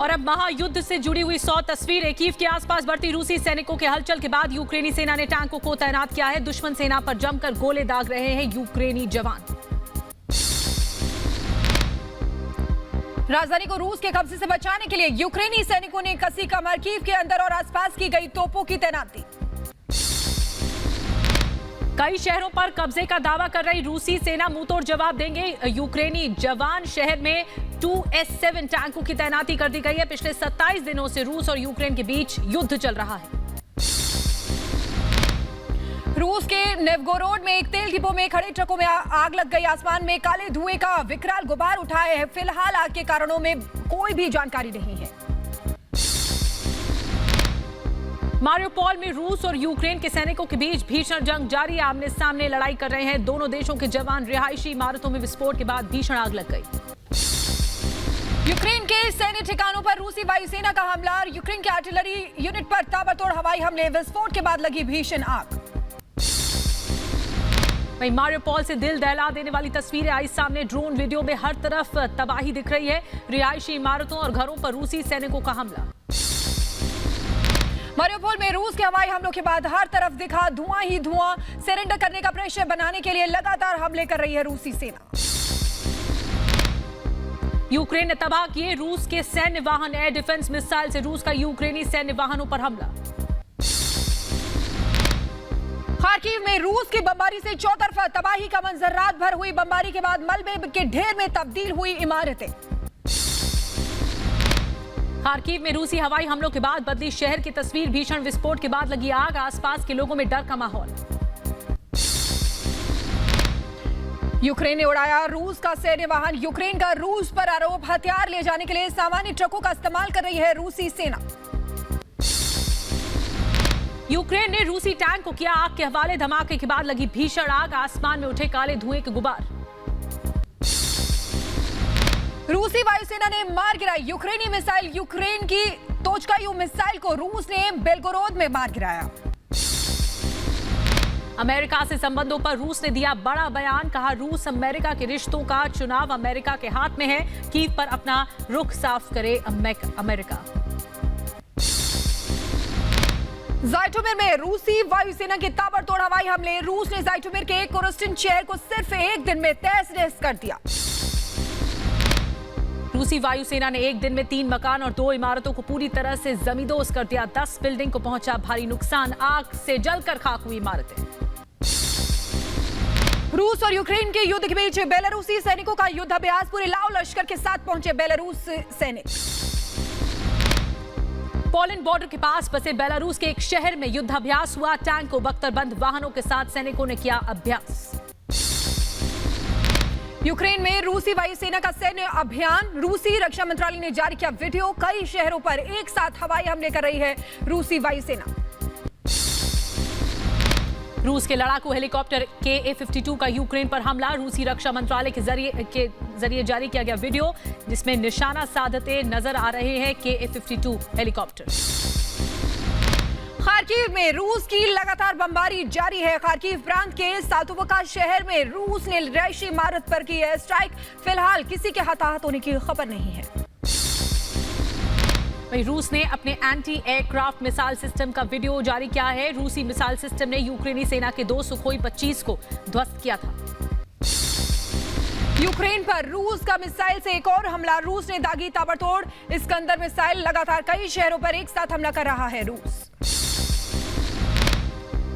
और अब महायुद्ध से जुड़ी हुई 100 तस्वीरें। कीव के आसपास बढ़ती रूसी सैनिकों के हलचल के बाद यूक्रेनी सेना ने टैंकों को तैनात किया है। दुश्मन सेना पर जमकर गोले दाग रहे हैं यूक्रेनी जवान। राजधानी को रूस के कब्जे से बचाने के लिए यूक्रेनी सैनिकों ने कसी कमर कीव के अंदर और आसपास की गई तोपों की तैनाती। कई शहरों पर कब्जे का दावा कर रही रूसी सेना मुंहतोड़ जवाब देंगे यूक्रेनी जवान। शहर में 2S7 टैंकों की तैनाती कर दी गई है। पिछले 27 दिनों से रूस और यूक्रेन के बीच युद्ध चल रहा है। रूस के नेवगोरोड में एक तेल डिपो में खड़े ट्रकों में आग लग गई। आसमान में काले धुएं का विकराल गुबार उठाए है। फिलहाल आग के कारणों में कोई भी जानकारी नहीं है। मारियोपोल में रूस और यूक्रेन के सैनिकों के बीच भीषण जंग जारी है। आमने सामने लड़ाई कर रहे हैं दोनों देशों के जवान। रिहायशी इमारतों में विस्फोट के बाद भीषण आग लग गई। यूक्रेन के सैन्य ठिकानों पर रूसी वायुसेना का हमला। यूक्रेन के आर्टिलरी यूनिट पर ताबड़तोड़ हवाई हमले। विस्फोट के बाद लगी भीषण आग। वहीं मारियोपोल से दिल दहला देने वाली तस्वीरें आई सामने। ड्रोन वीडियो में हर तरफ तबाही दिख रही है। रिहायशी इमारतों और घरों पर रूसी सैनिकों का हमला। मारियोपोल में रूस के हवाई हमलों के बाद हर तरफ दिखा धुआं ही धुआं। सरेंडर करने का प्रेशर बनाने के लिए लगातार हमले कर रही है रूसी सेना। यूक्रेन ने तबाह किए रूस के सैन्य वाहन। एयर डिफेंस मिसाइल से रूस का यूक्रेनी सैन्य वाहनों पर हमला। खार्किव में रूस की बमबारी से चौतरफा तबाही का मंजर। रात भर हुई बमबारी के बाद मलबे के ढेर में तब्दील हुई इमारतें। खार्किव में रूसी हवाई हमलों के बाद बदली शहर की तस्वीर। भीषण विस्फोट के बाद लगी आग। आसपास के लोगों में डर का माहौल। यूक्रेन ने उड़ाया रूस का सैन्य वाहन। यूक्रेन का रूस पर आरोप। हथियार ले जाने के लिए सामान्य ट्रकों का इस्तेमाल कर रही है रूसी सेना। यूक्रेन ने रूसी टैंक को किया आग के हवाले। धमाके के बाद लगी भीषण आग। आसमान में उठे काले धुएं के गुबार। रूसी वायुसेना ने मार गिराई यूक्रेनी मिसाइल। यूक्रेन की तोचकायु मिसाइल को रूस ने बेलगोरोद में मार गिराया। अमेरिका से संबंधों पर रूस ने दिया बड़ा बयान। कहा रूस अमेरिका के रिश्तों का चुनाव अमेरिका के हाथ में है। कीव पर अपना रुख साफ करे अमेरिका। ज़ाइटोमिर में रूसी वायुसेना के ताबड़तोड़ हवाई हमले। रूस ने ज़ाइटोमिर के कोरोस्टिन शहर को सिर्फ एक दिन में तहस-नहस कर दिया। रूसी वायुसेना ने एक दिन में 3 मकान और 2 इमारतों को पूरी तरह से जमींदोज कर दिया। 10 बिल्डिंग को पहुंचा भारी नुकसान। आग से जलकर खाक हुई इमारतें। रूस और यूक्रेन के युद्ध के बीच बेलारूसी सैनिकों का युद्धाभ्यास। पूरे लाव लश्कर के साथ पहुंचे बेलारूस सैनिक। पोलैंड बॉर्डर के पास बसे बेलारूस के एक शहर में युद्धाभ्यास हुआ। टैंक को बख्तरबंद वाहनों के साथ सैनिकों ने किया अभ्यास। यूक्रेन में रूसी वायुसेना का सैन्य अभियान। रूसी रक्षा मंत्रालय ने जारी किया वीडियो। कई शहरों पर एक साथ हवाई हमले कर रही है रूसी वायुसेना। रूस के लड़ाकू हेलीकॉप्टर KA-52 का यूक्रेन पर हमला। रूसी रक्षा मंत्रालय के जरिए जारी किया गया वीडियो जिसमें निशाना साधते नजर आ रहे हैं KA-52 हेलीकॉप्टर। खार्किव में रूस की लगातार बमबारी जारी है। खार्किव प्रांत के सातोवका शहर में रूस ने रिहायशी इमारत पर की एयर स्ट्राइक। फिलहाल किसी के हताहत होने की खबर नहीं है। वहीं रूस ने अपने एंटी एयरक्राफ्ट मिसाइल सिस्टम का वीडियो जारी किया है। रूसी मिसाइल सिस्टम ने यूक्रेनी सेना के 2 सुखोई 25 को ध्वस्त किया था। यूक्रेन पर रूस का मिसाइल से एक और हमला। रूस ने दागी ताबड़तोड़ इस्कंदर मिसाइल। लगातार कई शहरों पर एक साथ हमला कर रहा है रूस।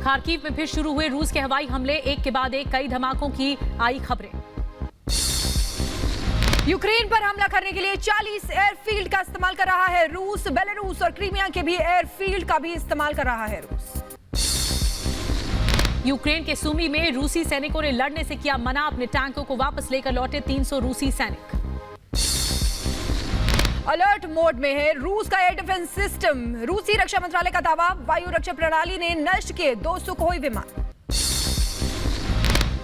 खार्किव में फिर शुरू हुए रूस के हवाई हमले। एक के बाद एक कई धमाकों की आई खबरें। यूक्रेन पर हमला करने के लिए 40 एयरफील्ड का इस्तेमाल कर रहा है रूस। बेलारूस और क्रीमिया के भी एयरफील्ड का भी इस्तेमाल कर रहा है रूस। यूक्रेन के सुमी में रूसी सैनिकों ने लड़ने से किया मना। अपने टैंकों को वापस लेकर लौटे 300 रूसी सैनिक। अलर्ट मोड में है रूस का एयर डिफेंस सिस्टम। रूसी रक्षा मंत्रालय का दावा। वायु रक्षा प्रणाली ने नष्ट किए 2 सुखोई विमान।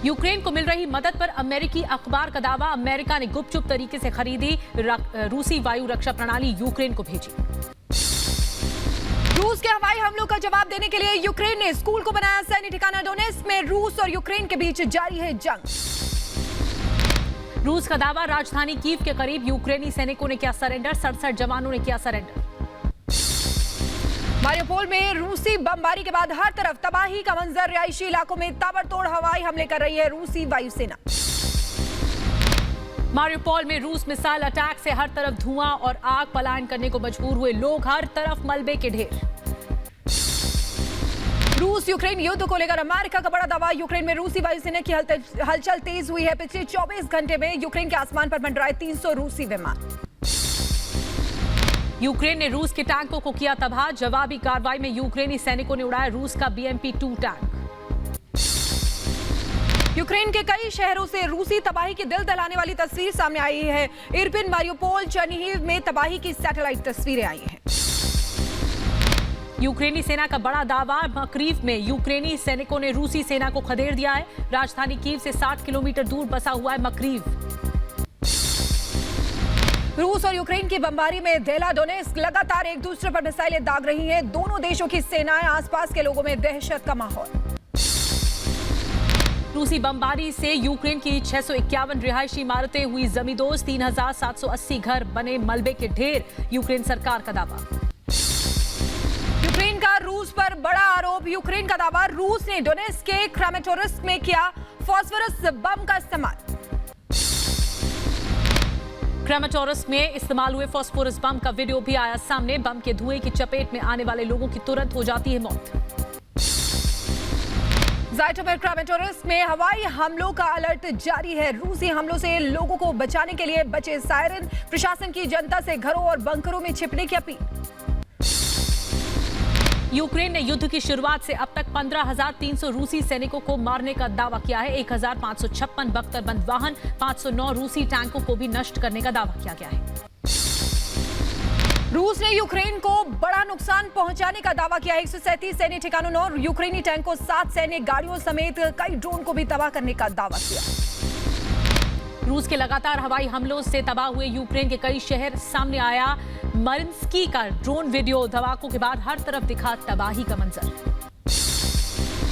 यूक्रेन को मिल रही मदद पर अमेरिकी अखबार का दावा। अमेरिका ने गुपचुप तरीके से खरीदी रूसी वायु रक्षा प्रणाली यूक्रेन को भेजी। रूस के हवाई हमलों का जवाब देने के लिए यूक्रेन ने स्कूल को बनाया सैन्य ठिकाना। डोनेट्स्क में रूस और यूक्रेन के बीच जारी है जंग। रूस का दावा, राजधानी कीव के करीब यूक्रेनी सैनिकों ने किया सरेंडर, 67 जवानों ने किया सरेंडर। मारियोपोल में रूसी बमबारी के बाद हर तरफ तबाही का मंजर, रिहायशी इलाकों में ताबड़तोड़ हवाई हमले कर रही है रूसी वायुसेना। मारियोपोल में रूस मिसाइल अटैक से हर तरफ धुआं और आग, पलायन करने को मजबूर हुए लोग, हर तरफ मलबे के ढेर। रूस यूक्रेन युद्ध को लेकर अमेरिका का बड़ा दावा, यूक्रेन में रूसी वायुसेना की हलचल तेज हुई है। पिछले 24 घंटे में यूक्रेन के आसमान पर मंडराए 300 रूसी विमान। यूक्रेन ने रूस के टैंकों को किया तबाह, जवाबी कार्रवाई में यूक्रेनी सैनिकों ने उड़ाया रूस का BMP-2 टैंक। यूक्रेन के कई शहरों से रूसी तबाही की दिल दहलाने वाली तस्वीर सामने आई है। इरपिन, मारियोपोल, चर्निहिव में तबाही की सैटेलाइट तस्वीरें आई हैं। यूक्रेनी सेना का बड़ा दावा, मकरीव में यूक्रेनी सैनिकों ने रूसी सेना को खदेड़ दिया है। राजधानी कीव से 60 किलोमीटर दूर बसा हुआ है मकरीव। रूस और यूक्रेन की बमबारी में देला डोनेस्क लगातार एक दूसरे पर मिसाइलें दाग रही हैं। दोनों देशों की सेनाएं, आसपास के लोगों में दहशत का माहौल। रूसी बमबारी से यूक्रेन की 651 रिहायशी इमारतें हुई जमींदोज, 3780 घर बने मलबे के ढेर, यूक्रेन सरकार का दावा। यूक्रेन का रूस पर बड़ा आरोप, यूक्रेन का दावा, रूस ने डोनेस्क के क्रामेटोरस्क में किया फास्फोरस बम का इस्तेमाल। क्रामेटोरस्क में इस्तेमाल हुए फास्फोरस बम का वीडियो भी आया सामने। बम के धुएं की चपेट में आने वाले लोगों की तुरंत हो जाती है मौत। ज़ाइटोमेर क्रामेटोरस्क में हवाई हमलों का अलर्ट जारी है। रूसी हमलों से लोगों को बचाने के लिए बचे सायरन, प्रशासन की जनता से घरों और बंकरों में छिपने की अपील। यूक्रेन ने युद्ध की शुरुआत से अब तक 15,300 रूसी सैनिकों को मारने का दावा किया है। 1,556 बख्तरबंद वाहन, 509 रूसी टैंकों को भी नष्ट करने का दावा किया गया है। रूस ने यूक्रेन को बड़ा नुकसान पहुंचाने का दावा किया है। 137 सैन्य ठिकानों और यूक्रेनी टैंकों, 7 सैन्य गाड़ियों समेत कई ड्रोन को भी तबाह करने का दावा किया। रूस के लगातार हवाई हमलों से तबाह हुए यूक्रेन के कई शहर सामने आया। मरिंस्की का ड्रोन वीडियो, धमाकों के बाद हर तरफ दिखा तबाही का मंजर।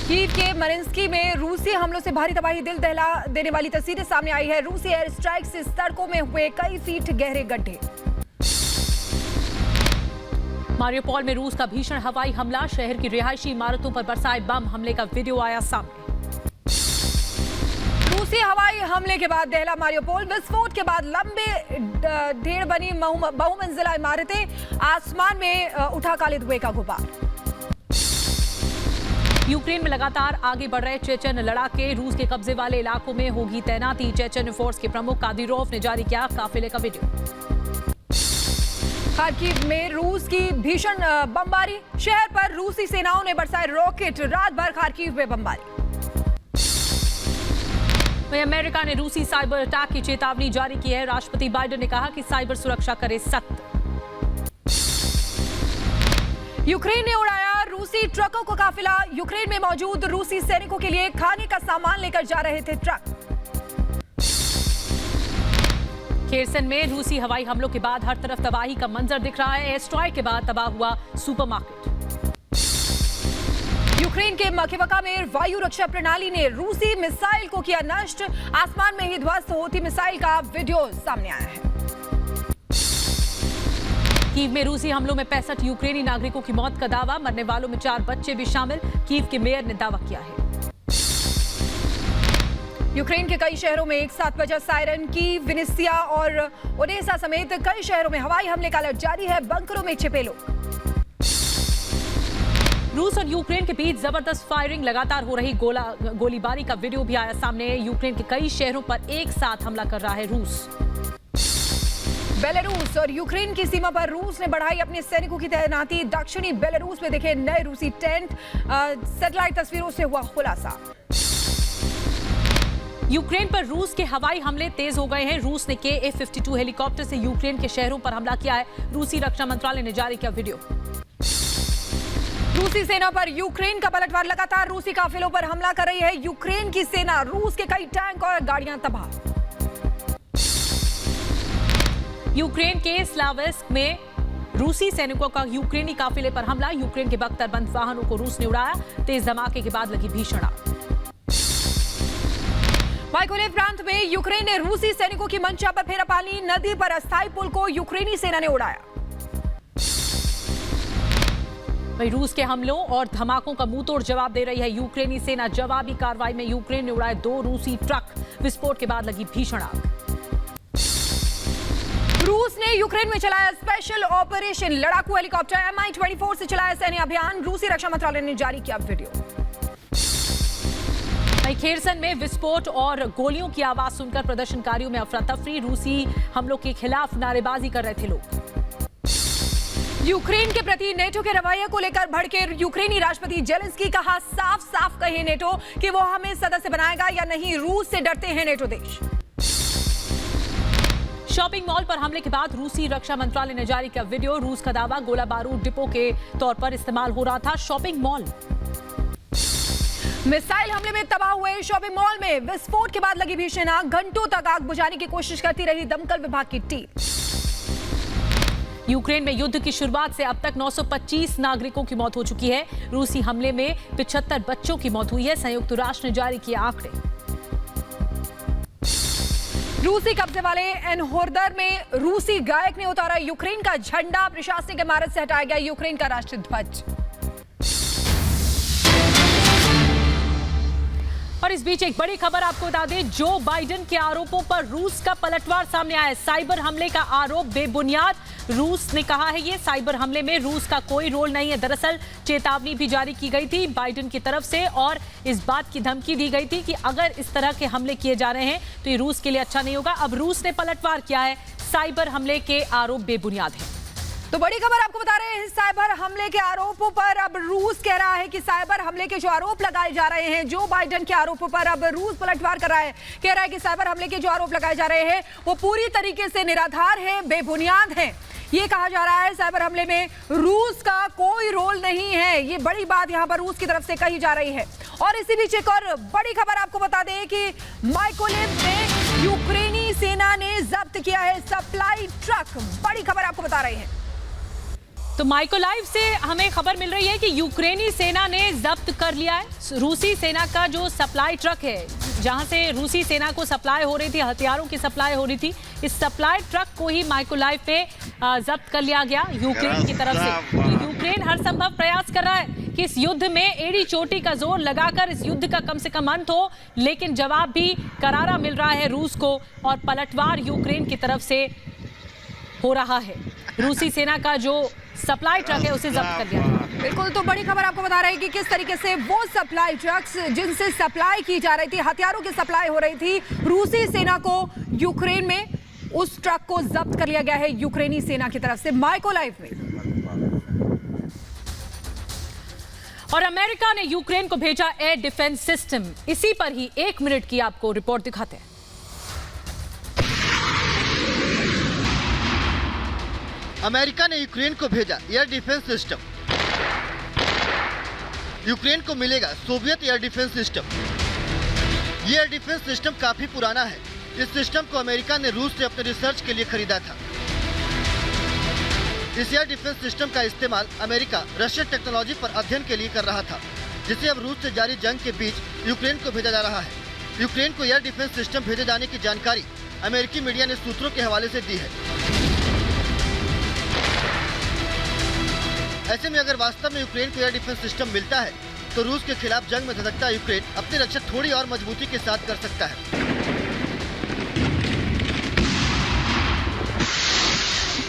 कीव के मरिंस्की में रूसी हमलों से भारी तबाही, दिल दहला देने वाली तस्वीरें सामने आई है। रूसी एयर स्ट्राइक से सड़कों में हुए कई फीट गहरे गड्ढे। मारियोपोल में रूस का भीषण हवाई हमला, शहर की रिहायशी इमारतों पर बरसाए बम, हमले का वीडियो आया सामने। रूसी हवाई हमले के बाद दहला मारियोपोल, विस्फोट के बाद लंबे ढेर बनी बहुमंजिला इमारतें, आसमान में उठा काले धुएं का गुबार। यूक्रेन में लगातार आगे बढ़ रहे चेचन लड़ाके, रूस के कब्जे वाले इलाकों में होगी तैनाती। चेचन फोर्स के प्रमुख कादिरोव ने जारी किया काफिले का वीडियो। खार्किव में रूस की भीषण बमबारी, शहर पर रूसी सेनाओं ने बरसाए रॉकेट, रात भर खार्किव में बमबारी। वहीं अमेरिका ने रूसी साइबर अटैक की चेतावनी जारी की है। राष्ट्रपति बाइडेन ने कहा कि साइबर सुरक्षा करे सख्त। यूक्रेन ने उड़ाया रूसी ट्रकों का काफिला, यूक्रेन में मौजूद रूसी सैनिकों के लिए खाने का सामान लेकर जा रहे थे ट्रक। खेरसन में रूसी हवाई हमलों के बाद हर तरफ तबाही का मंजर दिख रहा है। एयर स्ट्राइक के बाद तबाह हुआ सुपरमार्केट। यूक्रेन के मकेवका में वायु रक्षा प्रणाली ने रूसी मिसाइल को किया नष्ट, आसमान में ही ध्वस्त होती मिसाइल का वीडियो सामने आया है। कीव में रूसी हमलों में 65 यूक्रेनी नागरिकों की मौत का दावा, मरने वालों में 4 बच्चे भी शामिल, कीव के मेयर ने दावा किया है। यूक्रेन के कई शहरों में एक साथ बजा सायरन, कीव, विनिसिया और ओडेसा समेत कई शहरों में हवाई हमले का अलर्ट जारी है, बंकरों में छिपे लोग। रूस और यूक्रेन के बीच जबरदस्त फायरिंग, लगातार हो रही गोलीबारी का वीडियो भी आया सामने। यूक्रेन के कई शहरों पर एक साथ हमला कर रहा है रूस। बेलारूस और यूक्रेन की सीमा पर रूस ने बढ़ाई अपने सैनिकों की तैनाती, दक्षिणी बेलारूस में देखे नए रूसी टेंट, सैटेलाइट तस्वीरों से हुआ खुलासा। यूक्रेन पर रूस के हवाई हमले तेज हो गए हैं। रूस ने Ka-52 हेलीकॉप्टर से यूक्रेन के शहरों पर हमला किया है। रूसी रक्षा मंत्रालय ने जारी किया वीडियो। रूसी सेना पर यूक्रेन का पलटवार, लगातार रूसी काफिलों पर हमला कर रही है यूक्रेन की सेना, रूस के कई टैंक और गाड़ियां तबाह। यूक्रेन के स्लाविस्क में रूसी सैनिकों का यूक्रेनी काफिले पर हमला, यूक्रेन के बख्तरबंद वाहनों को रूस ने उड़ाया, तेज धमाके के बाद लगी भीषण आग। माइकोलेव प्रांत में यूक्रेन ने रूसी सैनिकों की मंशा पर फेरा पानी, नदी पर अस्थायी पुल को यूक्रेनी सेना ने उड़ाया। वहीं रूस के हमलों और धमाकों का मुंहतोड़ जवाब दे रही है यूक्रेनी सेना। जवाबी कार्रवाई में यूक्रेन ने उड़ाए 2 रूसी ट्रक, विस्फोट के बाद लगी भीषण आग। रूस ने यूक्रेन में चलाया स्पेशल ऑपरेशन, लड़ाकू हेलीकॉप्टर Mi-24 से चलाया सैन्य अभियान, रूसी रक्षा मंत्रालय ने जारी किया वीडियो। खेरसन में विस्फोट और गोलियों की आवाज सुनकर प्रदर्शनकारियों में अफरा तफरी, रूसी हमलों के खिलाफ नारेबाजी कर रहे थे लोग। यूक्रेन के प्रति नेटो के रवैये को लेकर भड़के यूक्रेनी राष्ट्रपति जेलेंस्की, कहा साफ साफ कहे नेटो कि वो हमें सदस्य बनाएगा या नहीं, रूस से डरते हैं नेटो देश। शॉपिंग मॉल पर हमले के बाद रूसी रक्षा मंत्रालय ने जारी किया वीडियो, रूस का दावा गोला बारूद डिपो के तौर पर इस्तेमाल हो रहा था शॉपिंग मॉल। मिसाइल हमले में तबाह हुए शॉपिंग मॉल में विस्फोट के बाद लगी भीषण आग, घंटों तक आग बुझाने की कोशिश करती रही दमकल विभाग की टीम। यूक्रेन में युद्ध की शुरुआत से अब तक 925 नागरिकों की मौत हो चुकी है। रूसी हमले में 75 बच्चों की मौत हुई है, संयुक्त राष्ट्र ने जारी किए आंकड़े। रूसी कब्जे वाले एनहोर्दर में रूसी गायक ने उतारा यूक्रेन का झंडा, प्रशासनिक इमारत से हटाया गया यूक्रेन का राष्ट्रीय ध्वज। और इस बीच एक बड़ी खबर आपको बता दें, जो बाइडेन के आरोपों पर रूस का पलटवार सामने आया है। साइबर हमले का आरोप बेबुनियाद, रूस ने कहा है ये साइबर हमले में रूस का कोई रोल नहीं है। दरअसल चेतावनी भी जारी की गई थी बाइडेन की तरफ से और इस बात की धमकी दी गई थी कि अगर इस तरह के हमले किए जा रहे हैं तो ये रूस के लिए अच्छा नहीं होगा। अब रूस ने पलटवार किया है, साइबर हमले के आरोप बेबुनियाद है। तो बड़ी खबर आपको बता रहे हैं, साइबर हमले के आरोपों पर अब रूस कह रहा है कि साइबर हमले के जो आरोप लगाए जा रहे हैं, जो बाइडेन के आरोपों पर अब रूस पलटवार कर रहा है, कह रहा है कि साइबर हमले के जो आरोप लगाए जा रहे हैं वो पूरी तरीके से निराधार है, बेबुनियाद है। ये कहा जा रहा है साइबर हमले में रूस का कोई रोल नहीं है। ये बड़ी बात यहाँ पर रूस की तरफ से कही जा रही है। और इसी बीच एक और बड़ी खबर आपको बता दें कि माइकोलेव में यूक्रेनी सेना ने जब्त किया है सप्लाई ट्रक। बड़ी खबर आपको बता रहे हैं। तो माइकोलाइव से हमें खबर मिल रही है कि यूक्रेनी सेना ने जब्त कर लिया है रूसी सेना का जो सप्लाई ट्रक है, जहां से रूसी सेना को सप्लाई हो रही थी, हथियारों की सप्लाई हो रही थी। इस सप्लाई ट्रक को ही माइकोलाइव पे जब्त कर लिया गया यूक्रेन की तरफ से। तो यूक्रेन हर संभव प्रयास कर रहा है कि इस युद्ध में एड़ी चोटी का जोर लगाकर इस युद्ध का कम से कम अंत हो, लेकिन जवाब भी करारा मिल रहा है रूस को और पलटवार यूक्रेन की तरफ से हो रहा है। रूसी सेना का जो सप्लाई ट्रक है उसे जब्त कर लिया गया। बिल्कुल, तो बड़ी खबर आपको बता रहे हैं कि किस तरीके से वो सप्लाई ट्रक्स जिनसे सप्लाई की जा रही थी, हथियारों की सप्लाई हो रही थी रूसी सेना को यूक्रेन में, उस ट्रक को जब्त कर लिया गया है यूक्रेनी सेना की तरफ से माइकोलाइव में। और अमेरिका ने यूक्रेन को भेजा एयर डिफेंस सिस्टम। इसी पर ही 1 मिनट की आपको रिपोर्ट दिखाते हैं। अमेरिका ने यूक्रेन को भेजा एयर डिफेंस सिस्टम। यूक्रेन को मिलेगा सोवियत एयर डिफेंस सिस्टम। ये एयर डिफेंस सिस्टम काफी पुराना है। इस सिस्टम को अमेरिका ने रूस से अपने रिसर्च के लिए खरीदा था। इस एयर डिफेंस सिस्टम का इस्तेमाल अमेरिका रशियन टेक्नोलॉजी पर अध्ययन के लिए कर रहा था, जिसे अब रूस से जारी जंग के बीच यूक्रेन को भेजा जा रहा है। यूक्रेन को एयर डिफेंस सिस्टम भेजे जाने की जानकारी अमेरिकी मीडिया ने सूत्रों के हवाले से दी है। ऐसे में अगर वास्तव में यूक्रेन को एयर डिफेंस सिस्टम मिलता है तो रूस के खिलाफ जंग में धधकता यूक्रेन अपनी रक्षा थोड़ी और मजबूती के साथ कर सकता है।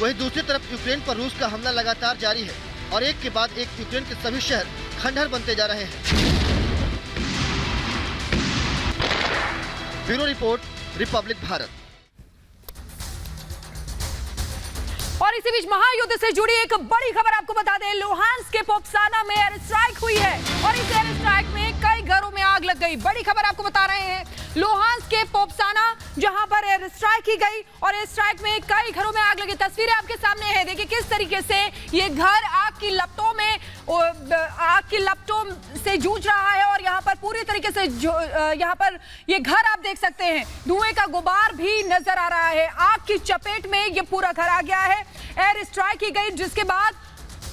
वहीं दूसरी तरफ यूक्रेन पर रूस का हमला लगातार जारी है और एक के बाद एक यूक्रेन के सभी शहर खंडहर बनते जा रहे हैं। Bureau report, Republic Bharat. और इसी बीच महायुद्ध से जुड़ी एक बड़ी खबर आपको बता दें, लुहांस्क के पोप्साना में एयर स्ट्राइक हुई है और इस एयर स्ट्राइक में कई घरों में आग लग गई। बड़ी खबर आपको बता रहे हैं, लुहांस्क के पोप्साना जहां पर एयर स्ट्राइक की गई और एयर स्ट्राइक में कई घरों में आग लगी। तस्वीरें आपके सामने है, देखिए किस तरीके से ये घर आग की लपटों से जूझ रहा है और यहाँ पर पूरी तरीके से यहाँ पर ये घर आप देख सकते हैं, धुएं का गुबार भी नजर आ रहा है। आग की चपेट में ये पूरा घर आ गया है। एयर स्ट्राइक की गई जिसके बाद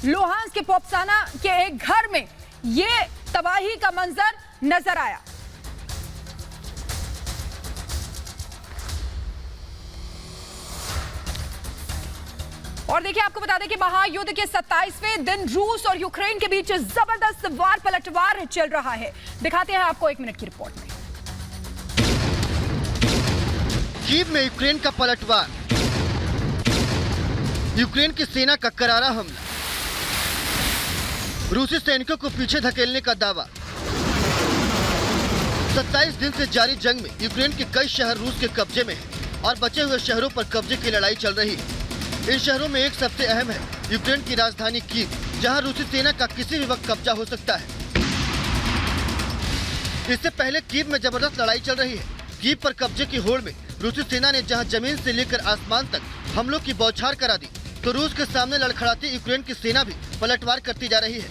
लुहांस्क के पोप्साना के एक घर में ये तबाही का मंजर नजर आया। और देखिए आपको बता दें कि महायुद्ध के 27वें दिन रूस और यूक्रेन के बीच जबरदस्त वार पलटवार चल रहा है। दिखाते हैं आपको 1 मिनट की रिपोर्ट में। कीव में यूक्रेन का पलटवार, यूक्रेन की सेना का करारा हमला, रूसी सैनिकों को पीछे धकेलने का दावा। 27 दिन से जारी जंग में यूक्रेन के कई शहर रूस के कब्जे में हैं और बचे हुए शहरों पर कब्जे की लड़ाई चल रही है। इन शहरों में एक सबसे अहम है यूक्रेन की राजधानी कीव, जहां रूसी सेना का किसी भी वक्त कब्जा हो सकता है। इससे पहले कीव में जबरदस्त लड़ाई चल रही है। कीव पर कब्जे की होड़ में रूसी सेना ने जहां जमीन से लेकर आसमान तक हमलों की बौछार करा दी, तो रूस के सामने लड़खड़ाती यूक्रेन की सेना भी पलटवार करती जा रही है।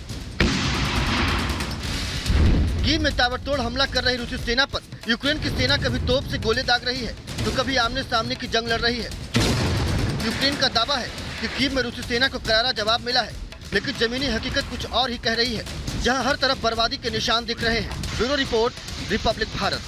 कीव में ताबड़तोड़ हमला कर रही रूसी सेना पर यूक्रेन की सेना कभी तोप से गोले दाग रही है तो कभी आमने सामने की जंग लड़ रही है। यूक्रेन का दावा है कि कीव में रूसी सेना को करारा जवाब मिला है, लेकिन जमीनी हकीकत कुछ और ही कह रही है, जहां हर तरफ बर्बादी के निशान दिख रहे हैं। Bureau report, Republic Bharat.